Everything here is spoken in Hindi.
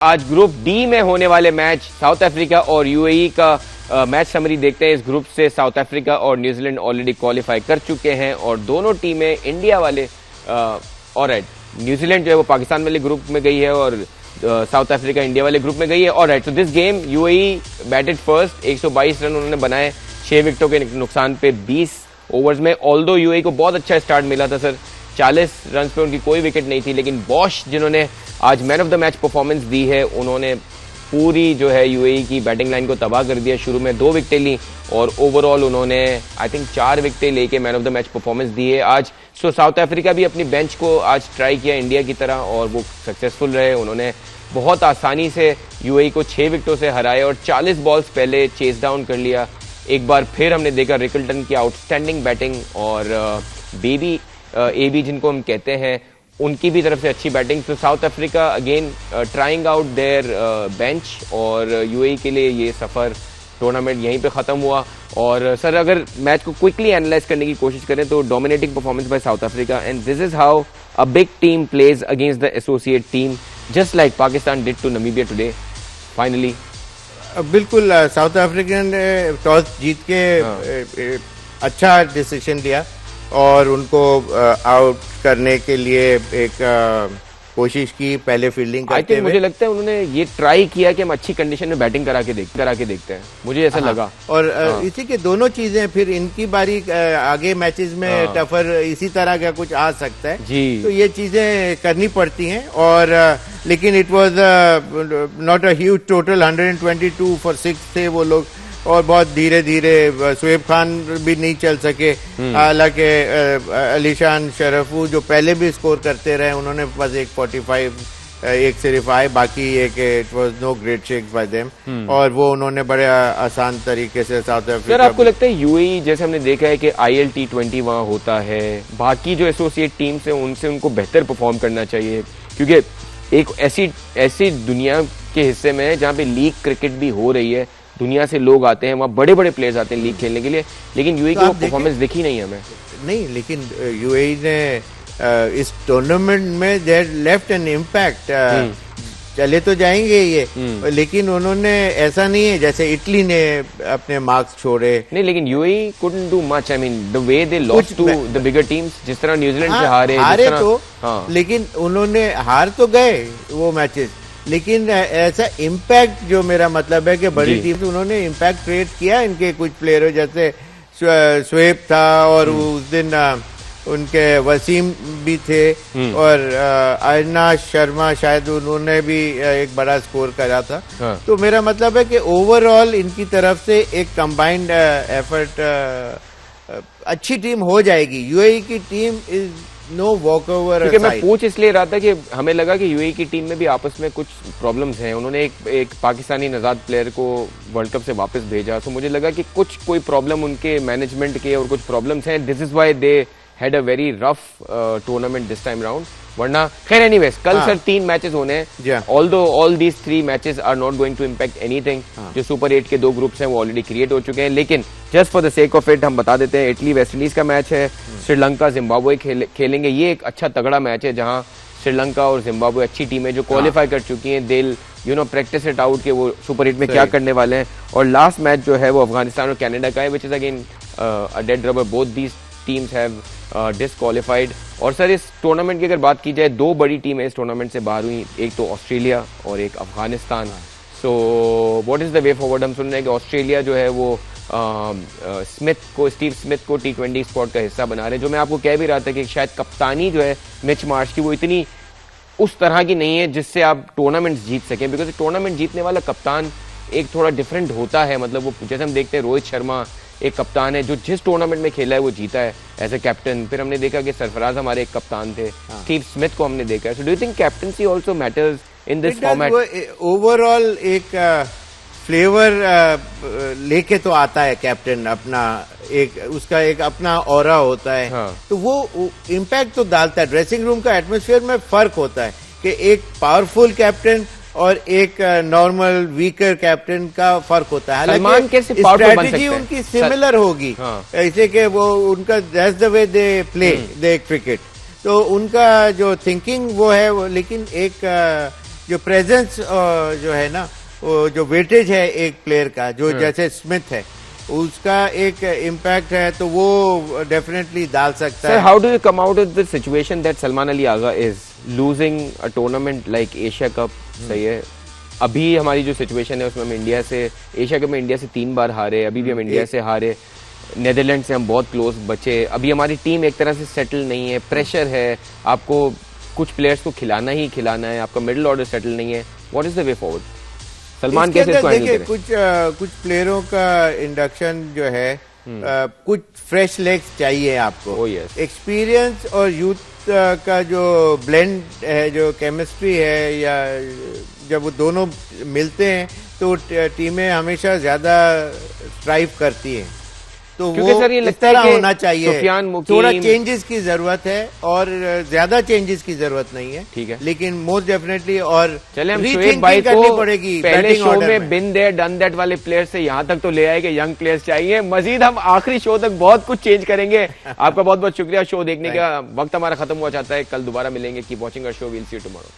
आज ग्रुप डी में होने वाले मैच साउथ अफ्रीका और यूएई का मैच समरी देखते हैं। इस ग्रुप से साउथ अफ्रीका और न्यूजीलैंड ऑलरेडी क्वालिफाई कर चुके हैं और दोनों टीमें इंडिया वाले और न्यूजीलैंड जो है वो पाकिस्तान वाले ग्रुप में गई है और साउथ अफ्रीका इंडिया वाले ग्रुप में गई है। ऑलराइट, तो this game UAE batted first, 122 run उन्होंने बनाए 6 विकेटों के नुकसान पे 20 ओवर्स में। ऑल्दो यूएई को बहुत अच्छा स्टार्ट मिला था सर, 40 रन पे उनकी कोई विकेट नहीं थी, लेकिन बॉश जिन्होंने आज man of the match performance दी है, उन्होंने पूरी जो है यूएई की बैटिंग लाइन को तबाह कर दिया। शुरू में 2 विकेटें ली और ओवरऑल उन्होंने आई थिंक 4 विकेटें लेके man of the match performance दी है आज। सो साउथ अफ्रीका भी अपनी बेंच को आज ट्राई किया इंडिया की तरह और वो सक्सेसफुल रहे। उन्होंने बहुत आसानी से यूएई को 6 विकेटों से हराया और 40 बॉल्स पहले चेस डाउन कर लिया। एक बार फिर हमने देखा रिकल्टन की आउटस्टैंडिंग बैटिंग और बेबी एबी जिनको हम कहते हैं उनकी भी तरफ से अच्छी बैटिंग। तो South Africa again trying out their bench और यूएई के लिए ये सफर टूर्नामेंट यहीं पे खत्म हुआ। और सर अगर मैच को क्विकली एनालाइज करने की कोशिश करें तो dominating performance by South Africa and this is how a big team plays against the associate team just like Pakistan did to Namibia today. Finally बिल्कुल साउथ अफ्रीका ने टॉस जीत के अच्छा डिसीजन लिया और उनको आउट करने के लिए एक कोशिश की पहले फील्डिंग करते हुए। मुझे लगता है उन्होंने ये ट्राई किया कि हम अच्छी कंडीशन में बैटिंग करा के देखते हैं, मुझे ऐसा लगा। और इसी के दोनों चीजें फिर इनकी बारी आगे मैचेस में टफर इसी तरह का कुछ आ सकता है जी, तो ये चीजें करनी पड़ती हैं। और लेकिन it was not a huge total, 122 for 6 थे वो लोग और बहुत धीरे धीरे शोएब खान भी नहीं चल सके। हालांकि अलीशान शरफू जो पहले भी स्कोर करते रहे उन्होंने बस एक 45 एक सिर्फ आए, बाकी एक it was no great shakes by them और वो उन्होंने बड़े आसान तरीके से साउथ अफ्रीका। सर आपको लगता है यूएई जैसे हमने देखा है कि ILT20 वहां होता है, बाकी जो एसोसिएट टीम्स है उनसे उनको बेहतर परफॉर्म करना चाहिए क्योंकि एक ऐसी दुनिया के हिस्से में जहाँ पे लीग क्रिकेट भी हो रही है, दुनिया से लोग आते हैं, वहाँ बड़े बड़े प्लेयर्स आते हैं लीग खेलने के लिए, लेकिन यूएई की वो परफॉर्मेंस दिखी नहीं हमें। नहीं, लेकिन यूएई ने इस टूर्नामेंट में दे लेफ्ट एन इम्पैक्ट। चले तो जाएंगे ये, लेकिन उन्होंने ऐसा नहीं है जैसे इटली ने अपने मार्क्स छोड़े। नहीं, लेकिन UAE couldn't do much. I mean the way they lost to the bigger teams, जिस तरह न्यूजीलैंड से हारे तो लेकिन उन्होंने हार तो गए वो मैचेस, लेकिन ऐसा इम्पैक्ट जो मेरा मतलब है कि बड़ी टीम से उन्होंने इम्पैक्ट क्रिएट किया। इनके कुछ प्लेयर जैसे शोएब था और उस दिन उनके वसीम भी थे और अविनाश शर्मा शायद उन्होंने भी एक बड़ा स्कोर करा था। तो मेरा मतलब है कि ओवरऑल इनकी तरफ से एक कंबाइंड एफर्ट अच्छी टीम हो जाएगी। यूएई की टीम इज नो वॉकओवर। क्योंकि मैं पूछ इसलिए रहा था कि हमें लगा कि यूएई की टीम में भी आपस में कुछ प्रॉब्लम्स हैं। उन्होंने एक पाकिस्तानी नजाद प्लेयर को वर्ल्ड कप से वापस भेजा, तो मुझे लगा कि कोई प्रॉब्लम उनके मैनेजमेंट के और कुछ प्रॉब्लम्स हैं। This is why they had a very rough tournament this time round. वरना खैर एनीवेज कल सर 3 मैचेस होने हैं। Although all these 3 matches are not going to impact anything. जो सुपर 8 के 2 ग्रुप्स हैं वो ऑलरेडी क्रिएट हो चुके हैं, लेकिन just for the sake of it हम बता देते हैं इटली वेस्ट इंडीज का मैच है, श्रीलंका जिम्बाब्वे खेलेंगे। ये एक अच्छा तगड़ा मैच है जहां श्रीलंका और जिम्बाब्वे अच्छी टीम है जो क्वालिफाई कर चुकी है। दिल प्रैक्टिस इट आउट के वो सुपर 8 में क्या करने वाले हैं। और लास्ट मैच जो है वो अफगानिस्तान और कनाडा का है, which is again a dead rubber. Both these teams have disqualified. और सर इस टूर्नामेंट की अगर बात की जाए 2 बड़ी टीमें इस टूर्नामेंट से बाहर हुई, एक तो ऑस्ट्रेलिया और एक Afghanistan. So what is the way forward? हम सुन रहे हैं कि ऑस्ट्रेलिया जो है वो स्टीव स्मिथ को T20 स्क्वाड का हिस्सा बना रहे हैं, जो मैं आपको कह भी रहा था कि शायद कप्तानी जो है मिच मार्श की वो इतनी उस तरह की नहीं है जिससे आप टूर्नामेंट जीत सकें, बिकॉज टूर्नामेंट जीतने वाला कप्तान एक थोड़ा डिफरेंट होता है। मतलब वो जैसे हम देखते हैं रोहित शर्मा एक कप्तान है जो जिस टूर्नामेंट में खेला है वो जीता है एज ए कैप्टन। फिर हमने देखा कि सरफराज हमारे एक कप्तान थे, स्टीव स्मिथ को हमने देखा है। So do you think captaincy also matters in this format? Overall एक फ्लेवर लेके तो आता है कैप्टन, अपना एक उसका एक अपना ऑरा होता है। तो वो इम्पैक्ट तो डालता है। ड्रेसिंग रूम का एटमॉस्फेयर में फर्क होता है कि एक पावरफुल कैप्टन और एक नॉर्मल वीकर कैप्टन का फर्क होता है। हालांकि स्ट्रैटेजी उनकी सिमिलर होगी, ऐसे कि वो उनका that's the way they play they cricket, तो उनका जो थिंकिंग वो है वो, लेकिन एक जो प्रेजेंस जो है ना, वो जो वेटेज है एक प्लेयर का, जो जैसे स्मिथ है, उसका एक इम्पैक्ट है, तो वो डेफिनेटली डाल सकता है। How do you come out of the situation that Salman Ali Agha is losing a tournament like Asia Cup? सही है, अभी हमारी जो सिचुएशन है उसमें हम इंडिया से, एशिया कप में इंडिया से 3 बार हारे, अभी भी हम इंडिया से हारे, नेदरलैंड से हम बहुत क्लोज बचे, अभी हमारी टीम एक तरह से सेटल नहीं है, प्रेशर है, आपको कुछ प्लेयर्स को खिलाना ही खिलाना है, आपका मिडिल ऑर्डर सेटल नहीं है, what is the way forward? Salman कैसे इसको हैंडल करें? कुछ प्लेयरों का इंडक्शन जो है, कुछ फ्रेश लेग्स चाहिए आपको। एक्सपीरियंस और यूथ का जो ब्लेंड है, जो केमिस्ट्री है, या जब वो दोनों मिलते हैं तो टीमें हमेशा ज्यादा स्ट्राइव करती हैं। तो वो सर ये इस तरह होना चाहिए। थोड़ा चेंजेस की जरूरत है, और ज्यादा चेंजेस की जरूरत नहीं है, ठीक है, लेकिन मोस्ट डेफिनेटली और चले हम शोएब भाई को पड़ेगी। पहले शो में बिन देयर डन दैट वाले प्लेयर से यहाँ तक तो ले आए कि यंग प्लेयर्स चाहिए। मजीद हम आखिरी शो तक बहुत कुछ चेंज करेंगे। आपका बहुत बहुत शुक्रिया। शो देखने का वक्त हमारा खत्म हुआ चाहता है, कल दोबारा मिलेंगे। Keep watching our show, we'll see you tomorrow.